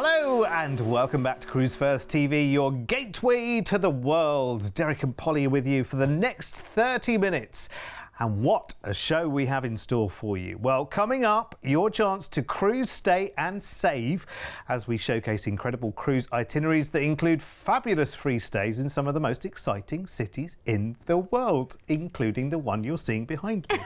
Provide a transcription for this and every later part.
Hello and welcome back to Cruise First TV, your gateway to the world. Derek and Polly are with you for the next 30 minutes. And what a show we have in store for you. Well, coming up, your chance to cruise, stay and save as we showcase incredible cruise itineraries that include fabulous free stays in some of the most exciting cities in the world, including the one you're seeing behind me.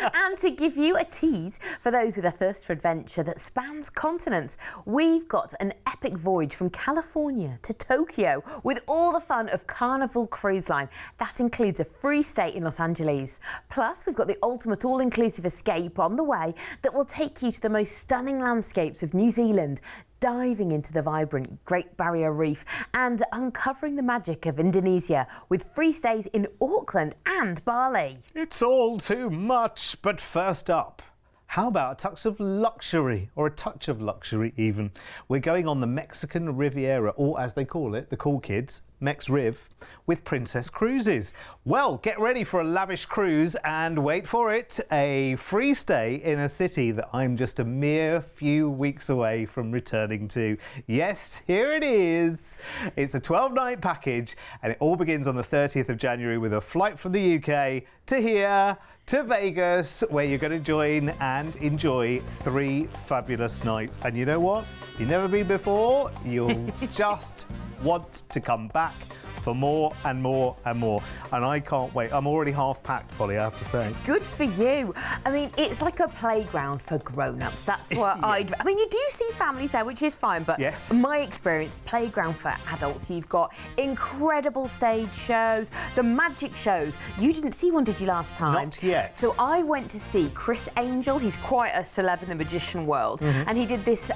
And to give you a tease for those with a thirst for adventure that spans continents, we've got an epic voyage from California to Tokyo with all the fun of Carnival Cruise Line. That includes a free stay in Los Angeles. Plus, we've got the ultimate all-inclusive escape on the way that will take you to the most stunning landscapes of New Zealand, diving into the vibrant Great Barrier Reef and uncovering the magic of Indonesia with free stays in Auckland and Bali. It's all too much, but first up, how about a touch of luxury, or a touch of luxury even? We're going on the Mexican Riviera, or as they call it, the cool kids, Mex Riv, with Princess Cruises. Well, get ready for a lavish cruise and wait for it, a free stay in a city that I'm just a mere few weeks away from returning to. Yes, here it is. It's a 12-night package and it all begins on the 30th of January with a flight from the UK to here, to Vegas, where you're going to join and enjoy 3 fabulous nights. And you know what? You've never been before, you'll just want to come back for more and more and more. And I can't wait. I'm already half packed, Polly, I have to say. Good for you. I mean, it's like a playground for grown-ups. That's what Yeah. I mean, you do see families there, which is fine, but Yes. my experience, playground for adults. You've got incredible stage shows, the magic shows. You didn't see one, did you, last time? Not yet. So I went to see Chris Angel. He's quite a celeb in the magician world. And he did this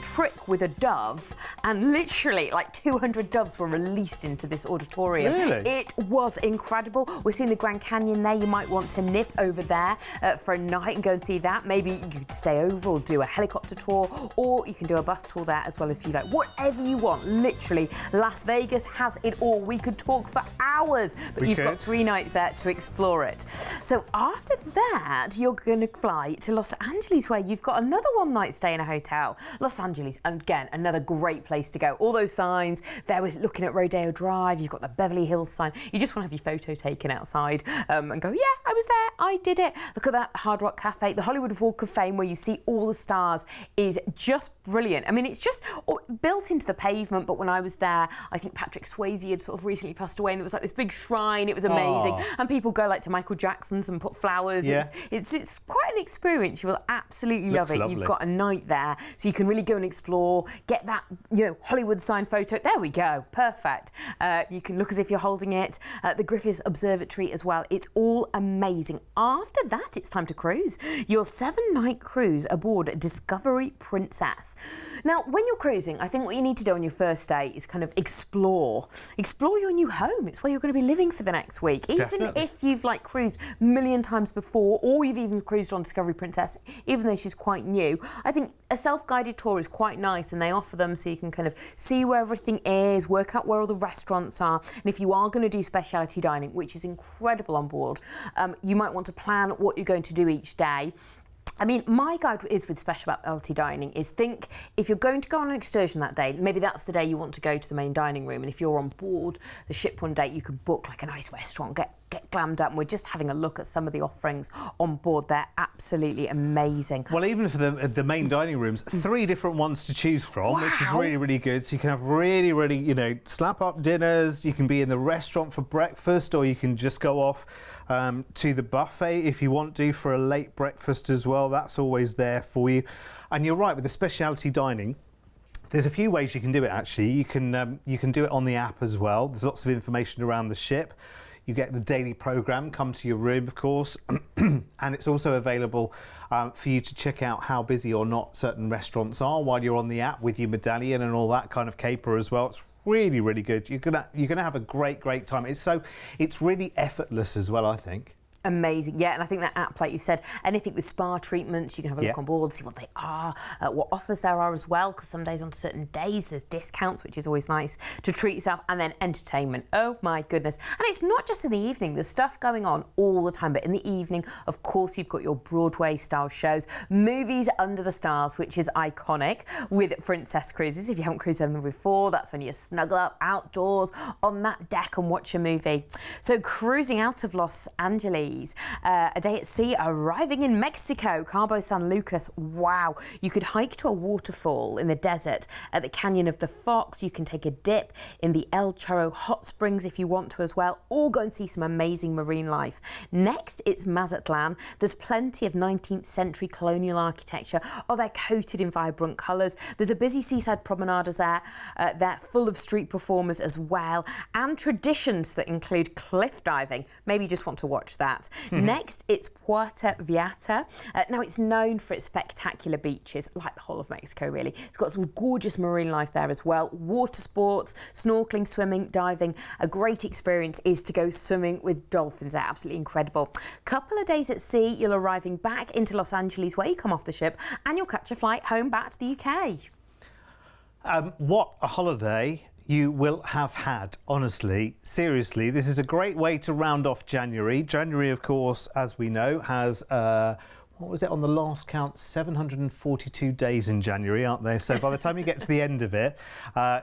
trick with a dove, and literally like 200 doves were released into this auditorium. Really? It was incredible. We're seeing the Grand Canyon there. You might want to nip over there for a night and go and see that. Maybe you could stay over or do a helicopter tour, or you can do a bus tour there as well if you like. Whatever you want. Literally, Las Vegas has it all. We could talk for hours, but you've got 3 nights there to explore it. So after that, you're going to fly to Los Angeles, where you've got another 1-night stay in a hotel. Los Angeles, again, another great place to go. All those signs. There was looking at Rodeo Drive. You've got the Beverly Hills sign. You just want to have your photo taken outside and go, yeah, I was there, I did it. Look at that Hard Rock Cafe. The Hollywood Walk of Fame, where you see all the stars, is just brilliant. I mean, it's just built into the pavement, but when I was there, I think Patrick Swayze had sort of recently passed away, and it was like this big shrine. It was amazing. Aww. And people go like to Michael Jackson's and put flowers. Yeah. It's quite an experience. You will absolutely love it. Lovely. You've got a night there, so you can really go and explore, get that, Hollywood sign photo. There we go. Perfect. You can look as if you're holding it. The Griffith Observatory as well. It's all amazing. After that, it's time to cruise. Your 7-night cruise aboard Discovery Princess. Now, when you're cruising, I think what you need to do on your first day is kind of explore your new home. It's where you're going to be living for the next week. Even Definitely. if you've cruised a million times before, or you've even cruised on Discovery Princess, even though she's quite new, I think a self-guided tour is quite nice, and they offer them so you can kind of see where everything is, work out where all the restaurants are. And if you are going to do speciality dining, which is incredible on board, you might want to plan what you're going to do each day. I mean, my guide is with speciality dining is think if you're going to go on an excursion that day, maybe that's the day you want to go to the main dining room. And if you're on board the ship one day, you could book a nice restaurant, get glammed up. And we're just having a look at some of the offerings on board. They're absolutely amazing. Well, even for the main dining rooms, 3 different ones to choose from, which is really, really good. So you can have really, really, slap up dinners. You can be in the restaurant for breakfast, or you can just go off to the buffet if you want to for a late breakfast as well. That's always there for you. And you're right, with the speciality dining, there's a few ways you can do it actually. You can do it on the app as well. There's lots of information around the ship. You get the daily programme come to your room, of course, and it's also available for you to check out how busy or not certain restaurants are while you're on the app with your medallion and all that kind of caper as well. It's really, really good. You're gonna have a great time. It's really effortless as well, I think. Amazing, yeah, and I think that app, like you said, anything with spa treatments, you can have a look on board, see what they are, what offers there are as well, because some days on certain days there's discounts, which is always nice to treat yourself, and then entertainment. Oh my goodness. And it's not just in the evening, there's stuff going on all the time, but in the evening, of course, you've got your Broadway-style shows, movies under the stars, which is iconic with Princess Cruises. If you haven't cruised them before, that's when you snuggle up outdoors on that deck and watch a movie. So cruising out of Los Angeles, a day at sea, arriving in Mexico, Cabo San Lucas. Wow, you could hike to a waterfall in the desert at the Canyon of the Fox. You can take a dip in the El Chorro hot springs if you want to as well, or go and see some amazing marine life. Next, it's Mazatlan. There's plenty of 19th century colonial architecture. Oh, they're coated in vibrant colours. There's a busy seaside promenade there. They're full of street performers as well, and traditions that include cliff diving. Maybe you just want to watch that. Next, it's Puerto Vallarta. Now, it's known for its spectacular beaches, like the whole of Mexico, really. It's got some gorgeous marine life there as well. Water sports, snorkeling, swimming, diving. A great experience is to go swimming with dolphins. They're absolutely incredible. Couple of days at sea, you're arriving back into Los Angeles where you come off the ship, and you'll catch a flight home back to the UK. What a holiday you will have had, honestly. Seriously, this is a great way to round off January. January, of course, as we know, has, what was it on the last count? 742 days in January, aren't there? So by the time you get to the end of it,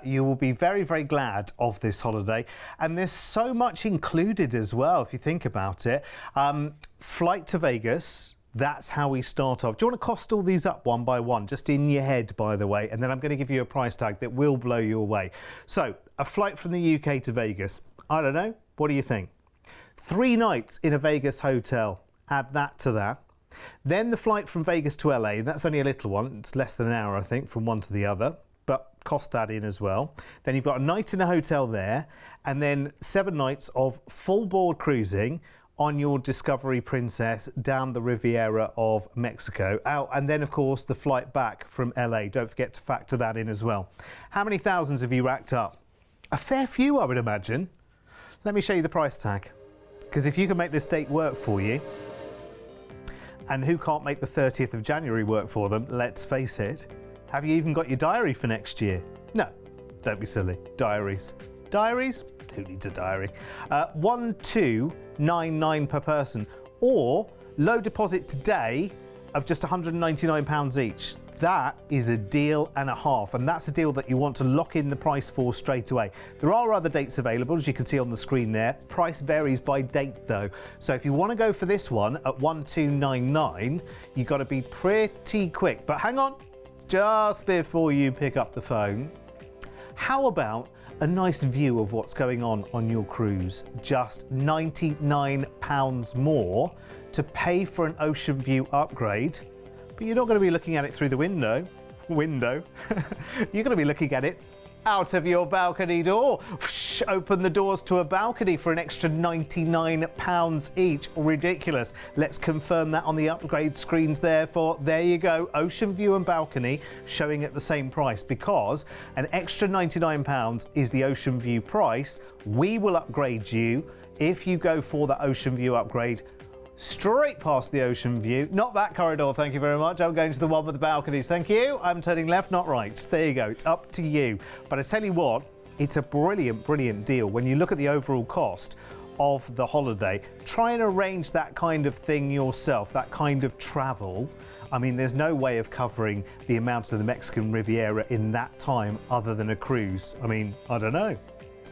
you will be very, very glad of this holiday. And there's so much included as well, if you think about it. Flight to Vegas. That's how we start off. Do you want to cost all these up one by one, just in your head, by the way? And then I'm going to give you a price tag that will blow you away. So, a flight from the UK to Vegas. I don't know. What do you think? 3 nights in a Vegas hotel. Add that to that. Then the flight from Vegas to LA. That's only a little one. It's less than an hour, I think, from one to the other. But cost that in as well. Then you've got a night in a hotel there. And then 7 nights of full board cruising on your Discovery Princess down the Riviera of Mexico. And then, of course, the flight back from LA. Don't forget to factor that in as well. How many thousands have you racked up? A fair few, I would imagine. Let me show you the price tag. Because if you can make this date work for you, and who can't make the 30th of January work for them, let's face it. Have you even got your diary for next year? No, don't be silly. Diaries. Diaries? Who needs a diary? 1,299 per person, or low deposit today of just £199 each. That is a deal and a half, and that's a deal that you want to lock in the price for straight away. There are other dates available, as you can see on the screen there. Price varies by date though. So if you want to go for this one at 1,299, you've got to be pretty quick. But hang on, just before you pick up the phone, how about a nice view of what's going on your cruise? Just £99 more to pay for an ocean view upgrade, but you're not going to be looking at it through the window. You're going to be looking at it out of your balcony door. Open the doors to a balcony for an extra £99 each. Ridiculous. Let's confirm that on the upgrade screens therefore. There you go. Ocean view and balcony showing at the same price, because an extra £99 is the ocean view price. We will upgrade you if you go for the ocean view upgrade straight past the ocean view. Not that corridor, thank you very much. I'm going to the one with the balconies, thank you. I'm turning left, not right. There you go, it's up to you. But I tell you what, it's a brilliant, brilliant deal. When you look at the overall cost of the holiday, try and arrange that kind of thing yourself, that kind of travel. I mean, there's no way of covering the amount of the Mexican Riviera in that time other than a cruise. I mean, I don't know.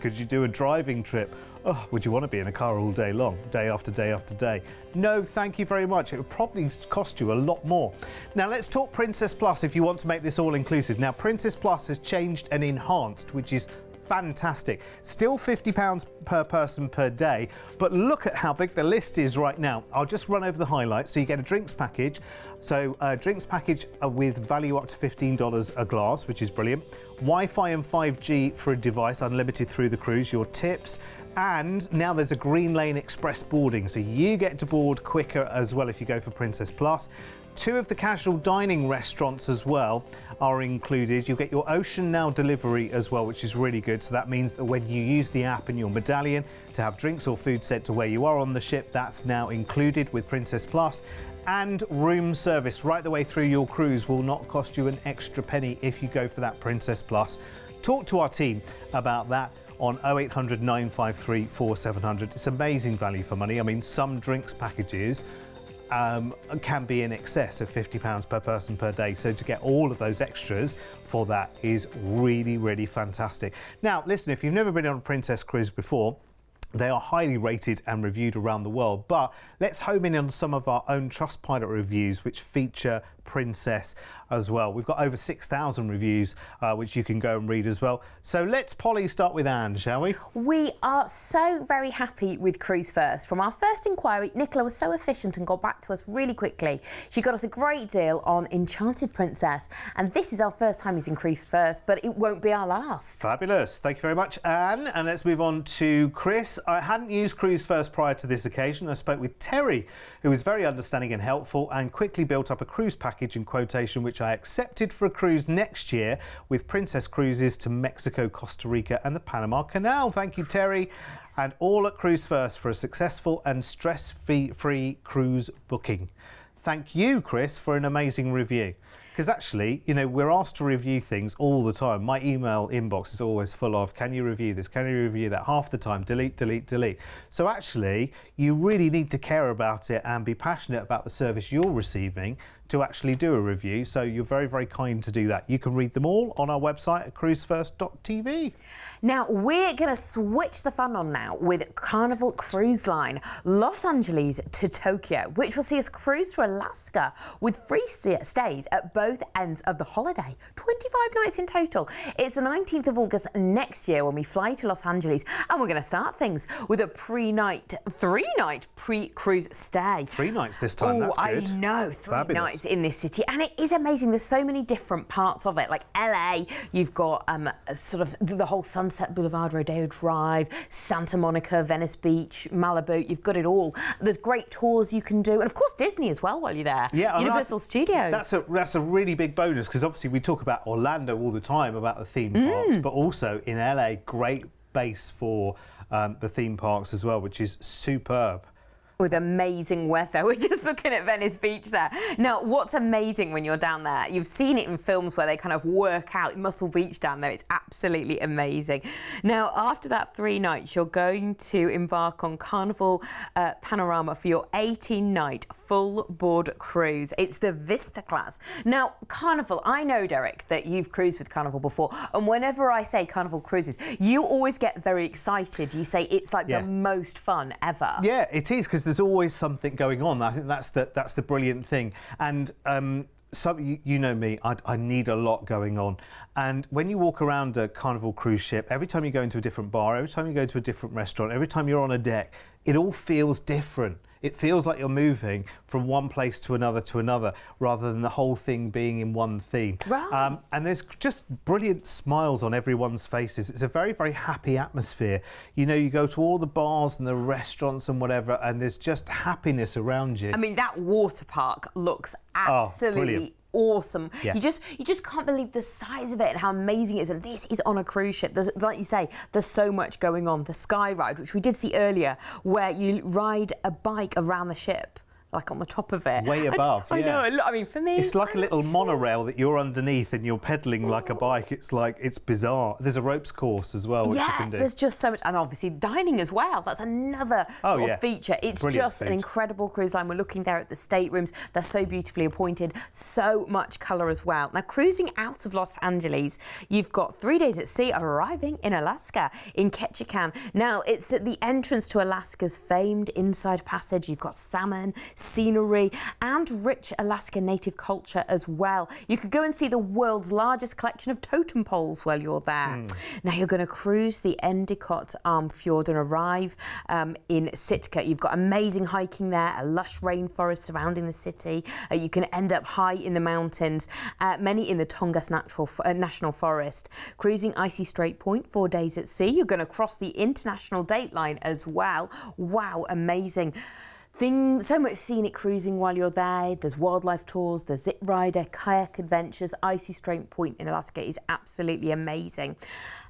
Could you do a driving trip? Oh, would you want to be in a car all day long, day after day after day? No, thank you very much. It would probably cost you a lot more. Now let's talk Princess Plus if you want to make this all inclusive. Now Princess Plus has changed and enhanced, which is fantastic. Still £50 per person per day, but look at how big the list is right now. I'll just run over the highlights. So you get a drinks package. So drinks package with value up to $15 a glass, which is brilliant. Wi-Fi and 5G for a device, unlimited through the cruise. Your tips, And now there's a Green Lane Express boarding, so you get to board quicker as well if you go for Princess Plus. 2 of the casual dining restaurants as well are included. You'll get your Ocean Now delivery as well, which is really good. So that means that when you use the app and your medallion to have drinks or food sent to where you are on the ship, that's now included with Princess Plus. And room service right the way through your cruise will not cost you an extra penny if you go for that Princess Plus. Talk to our team about that on 0800 953 4700. It's amazing value for money. I mean, some drinks packages can be in excess of £50 per person per day. So to get all of those extras for that is really, really fantastic. Now, listen, if you've never been on a Princess cruise before, they are highly rated and reviewed around the world, but let's home in on some of our own Trustpilot reviews which feature Princess as well. We've got over 6,000 reviews which you can go and read as well. So let's, Polly, start with Anne, shall we? We are so very happy with Cruise1st. From our first inquiry, Nicola was so efficient and got back to us really quickly. She got us a great deal on Enchanted Princess, and this is our first time using Cruise1st, but it won't be our last. Fabulous. Thank you very much, Anne. And let's move on to Chris. I hadn't used Cruise1st prior to this occasion. I spoke with Terry, who was very understanding and helpful and quickly built up a cruise package in quotation, which I accepted for a cruise next year with Princess Cruises to Mexico, Costa Rica and the Panama Canal. Thank you, Terry. Nice. And all at Cruise1st for a successful and stress-free cruise booking. Thank you, Chris, for an amazing review. Because actually, you know, we're asked to review things all the time. My email inbox is always full of, can you review this? Can you review that? Half the time, delete, delete, delete. So actually, you really need to care about it and be passionate about the service you're receiving to actually do a review. So you're very, very kind to do that. You can read them all on our website at cruise1st.tv. Now, we're going to switch the fun on now with Carnival Cruise Line, Los Angeles to Tokyo, which will see us cruise to Alaska with free stays at both ends of the holiday. 25 nights in total. It's the 19th of August next year when we fly to Los Angeles, and we're going to start things with a three-night pre-cruise stay. 3 nights this time, that's good. I know, 3 nights in this city, and it is amazing. There's so many different parts of it, like LA, you've got sort of the whole Sunset Boulevard, Rodeo Drive, Santa Monica, Venice Beach, Malibu. You've got it all. There's great tours you can do, and of course Disney as well while you're there. Yeah, Universal Studios. That's a really big bonus, because obviously we talk about Orlando all the time about the theme parks, but also in LA, great base for the theme parks as well, which is superb. With amazing weather. We're just looking at Venice Beach there. Now, what's amazing when you're down there, you've seen it in films where they kind of work out Muscle Beach down there. It's absolutely amazing. Now, after that 3 nights, you're going to embark on Carnival Panorama for your 18-night full board cruise. It's the Vista class. Now, Carnival, I know, Derek, that you've cruised with Carnival before, and whenever I say Carnival Cruises, you always get very excited. You say it's like the most fun ever. Yeah, it is, because there's always something going on. I think that's the brilliant thing. And you know me, I need a lot going on. And when you walk around a Carnival cruise ship, every time you go into a different bar, every time you go to a different restaurant, every time you're on a deck, it all feels different. It feels like you're moving from one place to another, rather than the whole thing being in one theme. Right. And there's just brilliant smiles on everyone's faces. It's a very, very happy atmosphere. You know, you go to all the bars and the restaurants and whatever, and there's just happiness around you. I mean, that water park looks absolutely awesome. Yeah. You just can't believe the size of it and how amazing it is. And this is on a cruise ship. There's, like you say, there's so much going on. The sky ride, which we did see earlier, where you ride a bike around the ship, like on the top of it. Way above, I know. I mean, for me, it's like a little monorail that you're underneath and you're pedaling like a bike. It's bizarre. There's a ropes course as well, which you can do. There's just so much, and obviously dining as well. That's another sort of feature. It's brilliant just an incredible cruise line. We're looking there at the staterooms. They're so beautifully appointed. So much colour as well. Now, cruising out of Los Angeles, you've got 3 days at sea, arriving in Alaska, in Ketchikan. Now, it's at the entrance to Alaska's famed Inside Passage. You've got salmon, scenery, and rich Alaska native culture as well. You could go and see the world's largest collection of totem poles while you're there. Now you're going to cruise the Endicott Fjord and arrive in Sitka. You've got amazing hiking there, a lush rainforest surrounding the city. You can end up high in the mountains, many in the Tongass National Forest. Cruising Icy Strait Point, 4 days at sea. You're going to cross the international date line as well. Wow, amazing. So much scenic cruising while you're there. There's wildlife tours, there's zip rider, kayak adventures. Icy Strait Point in Alaska is absolutely amazing.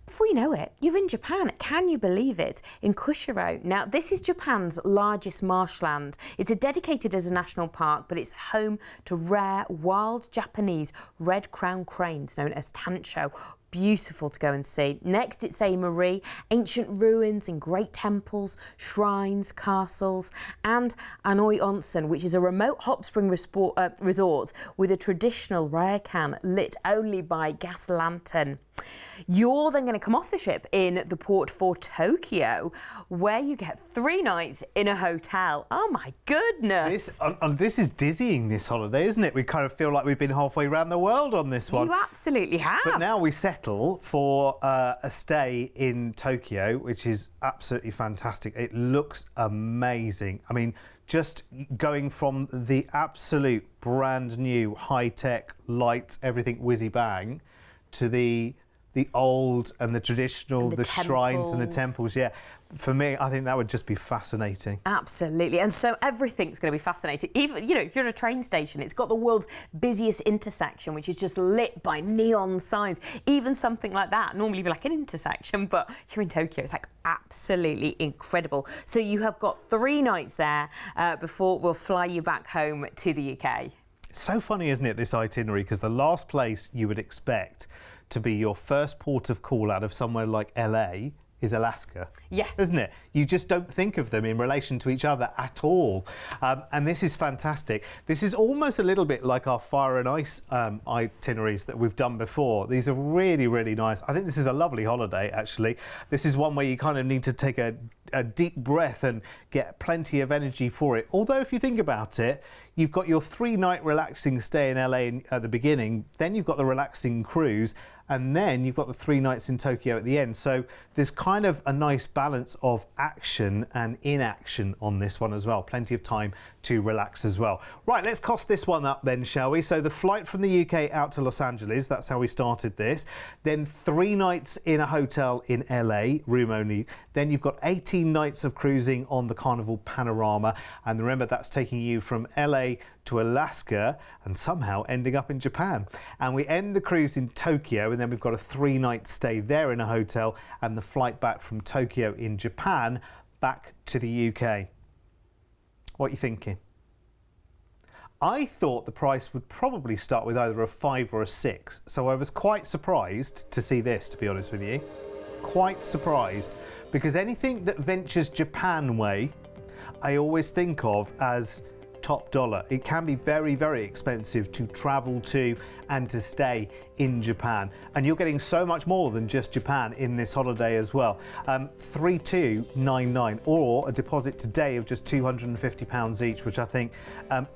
Before you know it, you're in Japan. Can you believe it? In Kushiro. Now, this is Japan's largest marshland. It's dedicated as a national park, but it's home to rare wild Japanese red-crowned cranes known as tancho. Beautiful to go and see. Next, it's Marie, ancient ruins and great temples, shrines, castles, and Anoi Onsen, which is a remote hot spring resort with a traditional ryokan lit only by gas lantern. You're then going to come off the ship in the port for Tokyo, where you get 3 nights in a hotel. Oh my goodness! This is dizzying, this holiday, isn't it? We kind of feel like we've been halfway around the world on this one. You absolutely have. But now we settle for a stay in Tokyo, which is absolutely fantastic. It looks amazing. I mean, just going from the absolute brand new high-tech lights, everything whizzy bang, to the old and the traditional, and the shrines and the temples. Yeah, for me, I think that would just be fascinating. Absolutely, and so everything's going to be fascinating. Even, you know, if you're at a train station, it's got the world's busiest intersection, which is just lit by neon signs. Even something like that, normally you'd be like an intersection, but you're in Tokyo, it's like absolutely incredible. So you have got 3 nights there before we'll fly you back home to the UK. So funny, isn't it, this itinerary? Because the last place you would expect to be your first port of call out of somewhere like LA is Alaska. Yeah. Isn't it? You just don't think of them in relation to each other at all. And this is fantastic. This is almost a little bit like our fire and ice itineraries that we've done before. These are really, really nice. I think this is a lovely holiday, actually. This is one where you kind of need to take a deep breath and get plenty of energy for it. Although if you think about it, you've got your 3-night relaxing stay in LA at the beginning, then you've got the relaxing cruise, and then you've got the 3 nights in Tokyo at the end. So there's kind of a nice balance of action and inaction on this one as well. Plenty of time to relax as well. Right, let's cost this one up then, shall we? So the flight from the UK out to Los Angeles, that's how we started this. Then 3 nights in a hotel in LA, room only. Then you've got 18 nights of cruising on the Carnival Panorama. And remember, that's taking you from LA to Alaska and somehow ending up in Japan. And we end the cruise in Tokyo, and then we've got a 3-night stay there in a hotel and the flight back from Tokyo in Japan back to the UK. What are you thinking? I thought the price would probably start with either a 5 or a 6, so I was quite surprised to see this, to be honest with you. Quite surprised, because anything that ventures Japan way, I always think of as top dollar. It can be very, very expensive to travel to and to stay in Japan, and you're getting so much more than just Japan in this holiday as well. 3299, or a deposit today of just £250 each, which I think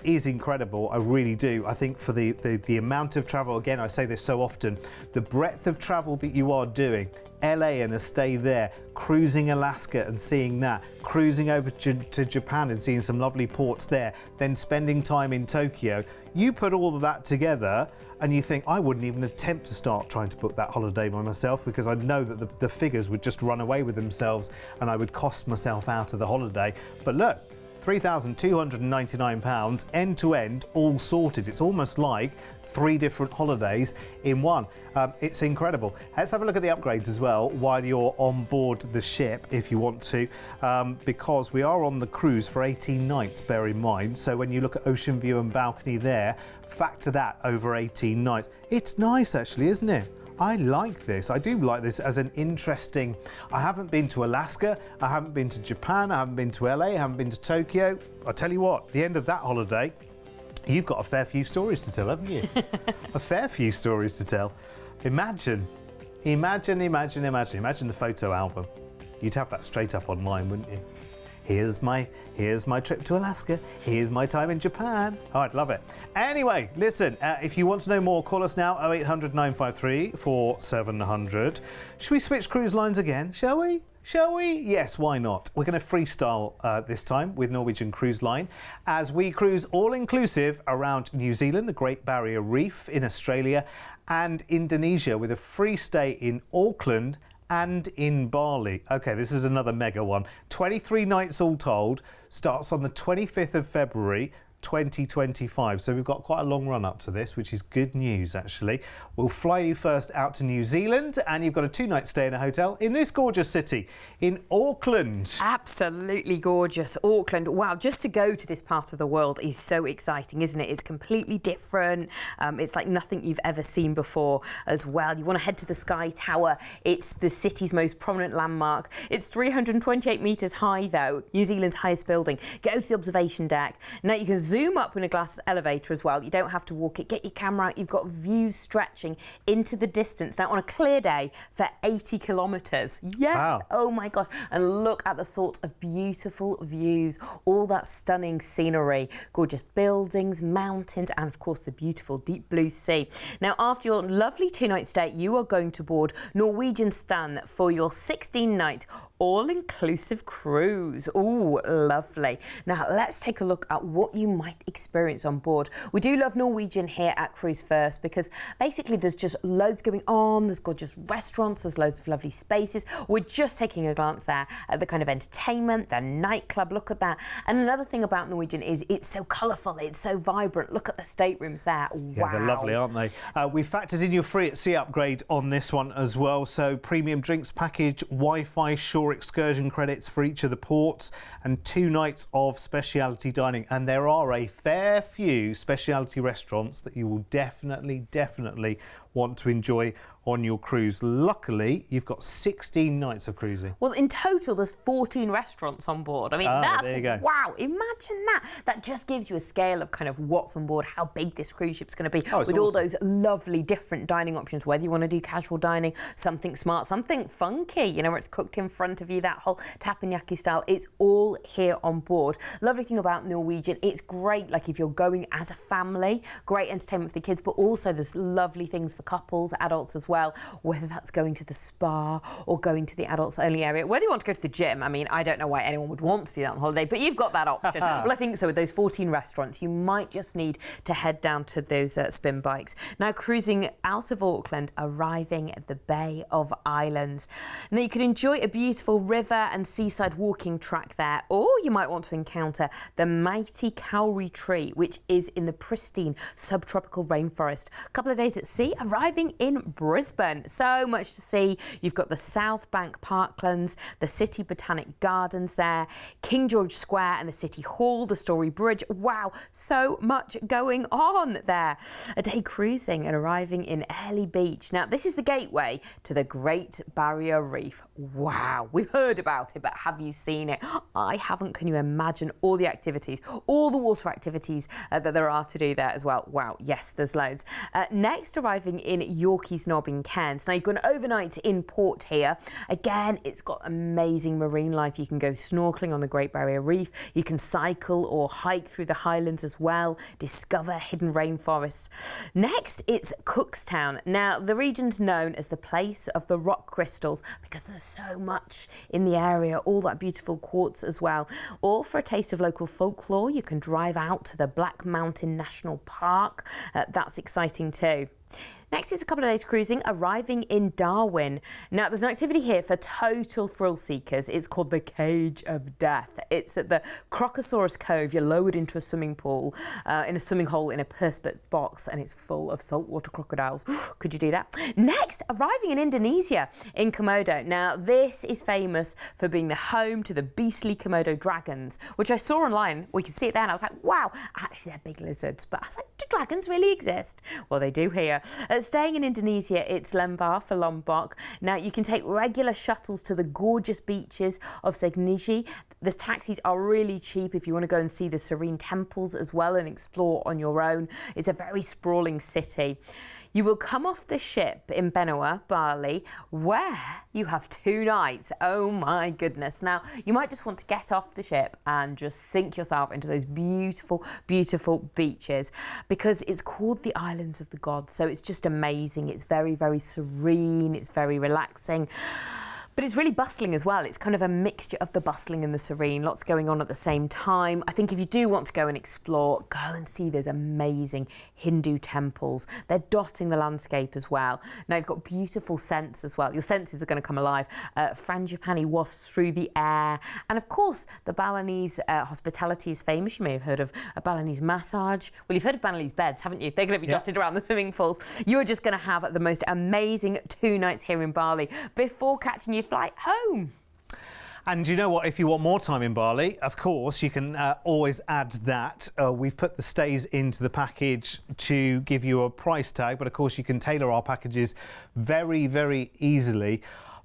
is incredible. I really do. I think for the amount of travel, again, I say this so often, the breadth of travel that you are doing, LA and a stay there, cruising Alaska and seeing that, cruising over to Japan and seeing some lovely ports there, then spending time in Tokyo. You put all of that together and you think, I wouldn't even attempt to start trying to book that holiday by myself, because I know that the figures would just run away with themselves and I would cost myself out of the holiday. But look, £3,299 end to end, all sorted. It's almost like 3 different holidays in one. It's incredible. Let's have a look at the upgrades as well while you're on board the ship, if you want to, because we are on the cruise for 18 nights, bear in mind. So when you look at ocean view and balcony there, factor that over 18 nights. It's nice, actually, isn't it? I like this. I do like this as an interesting... I haven't been to Alaska, I haven't been to Japan, I haven't been to LA, I haven't been to Tokyo. I tell you what, the end of that holiday, you've got a fair few stories to tell, haven't you? A fair few stories to tell. Imagine the photo album. You'd have that straight up online, wouldn't you? Here's my trip to Alaska. Here's my time in Japan. Oh, I'd love it. Anyway, listen, if you want to know more, call us now, 0800 953 4700. Should we switch cruise lines again? Shall we? Shall we? Yes, why not? We're going to freestyle this time with Norwegian Cruise Line as we cruise all-inclusive around New Zealand, the Great Barrier Reef in Australia, and Indonesia with a free stay in Auckland and in Bali. Okay, this is another mega one. 23 nights all told, starts on the 25th of February 2025. So we've got quite a long run up to this, which is good news actually. We'll fly you first out to New Zealand and you've got a 2-night stay in a hotel in this gorgeous city in Auckland. Absolutely gorgeous. Auckland. Wow, just to go to this part of the world is so exciting, isn't it? It's completely different. It's like nothing you've ever seen before as well. You want to head to the Sky Tower. It's the city's most prominent landmark. It's 328 metres high though, New Zealand's highest building. Go to the observation deck. Now you can zoom up in a glass elevator as well. You don't have to walk it. Get your camera out. You've got views stretching into the distance. Now on a clear day for 80 kilometres. Yes. Wow. Oh my gosh. And look at the sorts of beautiful views. All that stunning scenery. Gorgeous buildings, mountains, and of course the beautiful deep blue sea. Now after your lovely 2-night stay, you are going to board Norwegian Stan for your 16-night all-inclusive cruise. Ooh, lovely. Now let's take a look at what you might experience on board. We do love Norwegian here at Cruise1st because basically there's just loads going on. There's gorgeous restaurants, there's loads of lovely spaces. We're just taking a glance there at the kind of entertainment, the nightclub, look at that. And another thing about Norwegian is it's so colourful, it's so vibrant. Look at the staterooms there. Wow. Yeah, they're lovely, aren't they? We factored in your free at sea upgrade on this one as well. So premium drinks package, Wi-Fi, shore excursion credits for each of the ports, and 2 nights of speciality dining. And there are a fair few speciality restaurants that you will definitely want to enjoy on your cruise. Luckily, you've got 16 nights of cruising. Well, in total, there's 14 restaurants on board. I mean, that's, there you go. Wow, imagine that. That just gives you a scale of kind of what's on board, how big this cruise ship's going to be, with awesome. all those lovely different dining options, whether you want to do casual dining, something smart, something funky, you know, where it's cooked in front of you, that whole teppanyaki style. It's all here on board. Lovely thing about Norwegian, it's great, like if you're going as a family, great entertainment for the kids, but also there's lovely things for couples, adults as well, whether that's going to the spa or going to the adults only area, whether you want to go to the gym. I mean, I don't know why anyone would want to do that on holiday, but you've got that option. Well, I think so. With those 14 restaurants, you might just need to head down to those spin bikes. Now, cruising out of Auckland, arriving at the Bay of Islands. Now, you can enjoy a beautiful river and seaside walking track there, or you might want to encounter the mighty kauri tree, which is in the pristine subtropical rainforest. A couple of days at sea, arriving in Brisbane. So much to see. You've got the South Bank Parklands, the City Botanic Gardens there, King George Square and the City Hall, the Story Bridge. Wow, so much going on there. A day cruising and arriving in Early Beach. Now, this is the gateway to the Great Barrier Reef. Wow, we've heard about it, but have you seen it? I haven't. Can you imagine all the activities, all the water activities that there are to do there as well? Wow, yes, there's loads. Next, arriving in Yorkeys Knob in Cairns. Now, you've got an overnight in port here. Again, it's got amazing marine life. You can go snorkeling on the Great Barrier Reef. You can cycle or hike through the Highlands as well, discover hidden rainforests. Next, it's Cookstown. Now, the region's known as the place of the rock crystals because there's so much in the area, all that beautiful quartz as well. Or for a taste of local folklore, you can drive out to the Black Mountain National Park. That's exciting too. Next is a couple of days cruising, arriving in Darwin. Now, there's an activity here for total thrill seekers. It's called the Cage of Death. It's at the Crocosaurus Cove. You're lowered into a swimming pool, in a swimming hole in a perspex box, and it's full of saltwater crocodiles. Could you do that? Next, arriving in Indonesia, in Komodo. Now, this is famous for being the home to the beastly Komodo dragons, which I saw online. We could see it there, and I was like, wow, actually, they're big lizards. But I was like, do dragons really exist? Well, they do here. Staying in Indonesia, it's Lembah for Lombok. Now, you can take regular shuttles to the gorgeous beaches of Segniji. The taxis are really cheap if you want to go and see the serene temples as well and explore on your own. It's a very sprawling city. You will come off the ship in Benoa, Bali, where you have 2 nights. Oh my goodness. Now, you might just want to get off the ship and just sink yourself into those beautiful, beautiful beaches, because it's called the Islands of the Gods. So it's just amazing. It's very, very serene. It's very relaxing. But it's really bustling as well. It's kind of a mixture of the bustling and the serene, lots going on at the same time. I think if you do want to go and explore, go and see those amazing Hindu temples. They're dotting the landscape as well. Now, you've got beautiful scents as well. Your senses are going to come alive. Frangipani wafts through the air. And of course, the Balinese hospitality is famous. You may have heard of a Balinese massage. Well, you've heard of Balinese beds, haven't you? They're going to be dotted around the swimming pools. You're just going to have the most amazing 2 nights here in Bali before catching your flight home. And you know what, if you want more time in Bali, of course, you can always add that. We've put the stays into the package to give you a price tag, but of course you can tailor our packages very, very easily.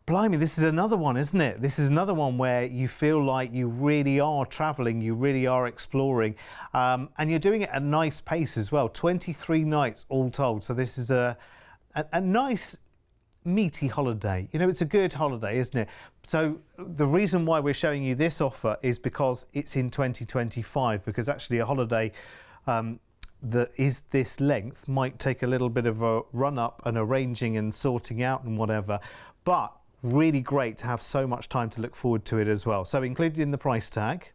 Blimey, this is another one, isn't it? This is another one where you feel like you really are travelling, you really are exploring, and you're doing it at a nice pace as well. 23 nights all told, so this is a nice meaty holiday. You know, it's a good holiday, isn't it? So the reason why we're showing you this offer is because it's in 2025, because actually a holiday that is this length might take a little bit of a run up and arranging and sorting out and whatever, but really great to have so much time to look forward to it as well. So included in the price tag,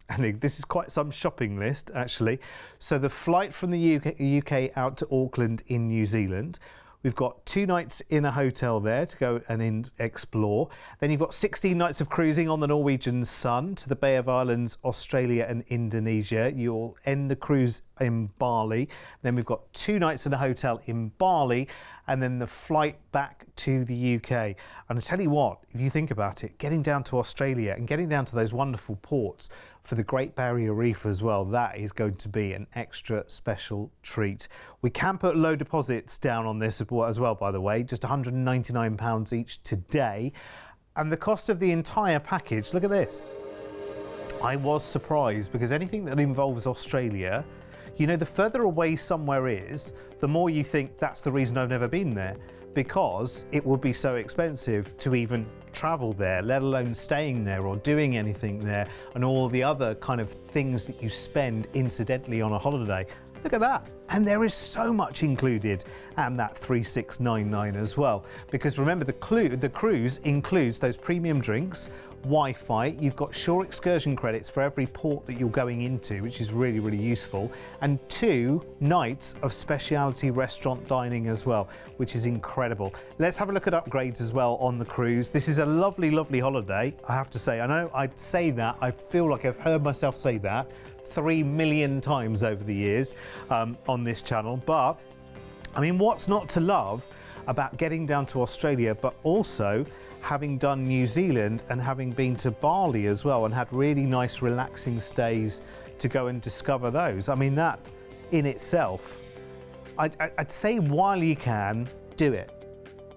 and this is quite some shopping list actually. So the flight from the UK out to Auckland in New Zealand. We've got 2 nights in a hotel there to go and explore. Then you've got 16 nights of cruising on the Norwegian Sun to the Bay of Islands, Australia and Indonesia. You'll end the cruise in Bali. Then we've got 2 nights in a hotel in Bali, and then the flight back to the UK. And I tell you what, if you think about it, getting down to Australia and getting down to those wonderful ports for the Great Barrier Reef as well, that is going to be an extra special treat. We can put low deposits down on this as well, by the way, just £199 each today. And the cost of the entire package, look at this. I was surprised, because anything that involves Australia, you know, the further away somewhere is, the more you think that's the reason I've never been there, because it would be so expensive to even travel there, let alone staying there or doing anything there, and all the other kind of things that you spend incidentally on a holiday. Look at that. And there is so much included, and that 3699 as well, because remember the cruise includes those premium drinks, Wi-Fi, you've got shore excursion credits for every port that you're going into, which is really, really useful, and 2 nights of specialty restaurant dining as well, which is incredible. Let's have a look at upgrades as well on the cruise. This is a lovely, lovely holiday, I have to say. I know I'd say that, I feel like I've heard myself say that 3 million times over the years on this channel, but I mean, what's not to love about getting down to Australia, but also having done New Zealand and having been to Bali as well and had really nice relaxing stays to go and discover those. I mean, that in itself, I'd say while you can, do it.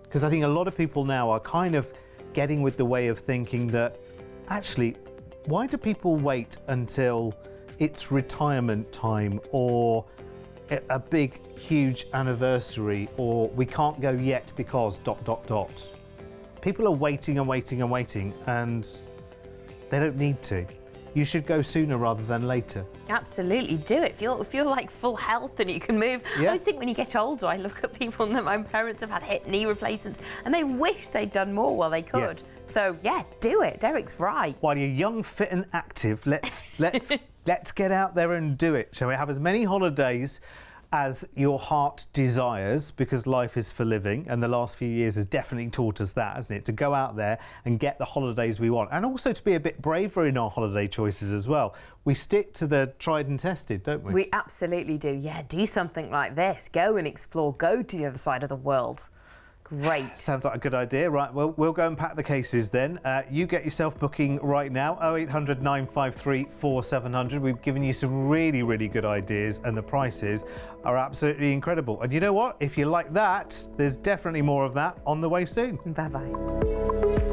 Because I think a lot of people now are kind of getting with the way of thinking that actually, why do people wait until it's retirement time or a big, huge anniversary, or we can't go yet because ... People are waiting and waiting and waiting, and they don't need to. You should go sooner rather than later. Absolutely, do it. If you're like full health and you can move. Yeah. I always think when you get older, I look at people that my parents have had hip, knee replacements, and they wish they'd done more while they could. Yeah. So yeah, do it. Derek's right. While you're young, fit, and active, let's get out there and do it. Shall we have as many holidays as your heart desires, because life is for living, and the last few years has definitely taught us that, hasn't it? To go out there and get the holidays we want, and also to be a bit braver in our holiday choices as well. We stick to the tried and tested, don't we? We absolutely do. Yeah, do something like this. Go and explore. Go to the other side of the world. Great. Sounds like a good idea. Right, well, we'll go and pack the cases then. You get yourself booking right now, 0800 953 4700. We've given you some really, really good ideas, and the prices are absolutely incredible. And you know what? If you like that, there's definitely more of that on the way soon. Bye-bye.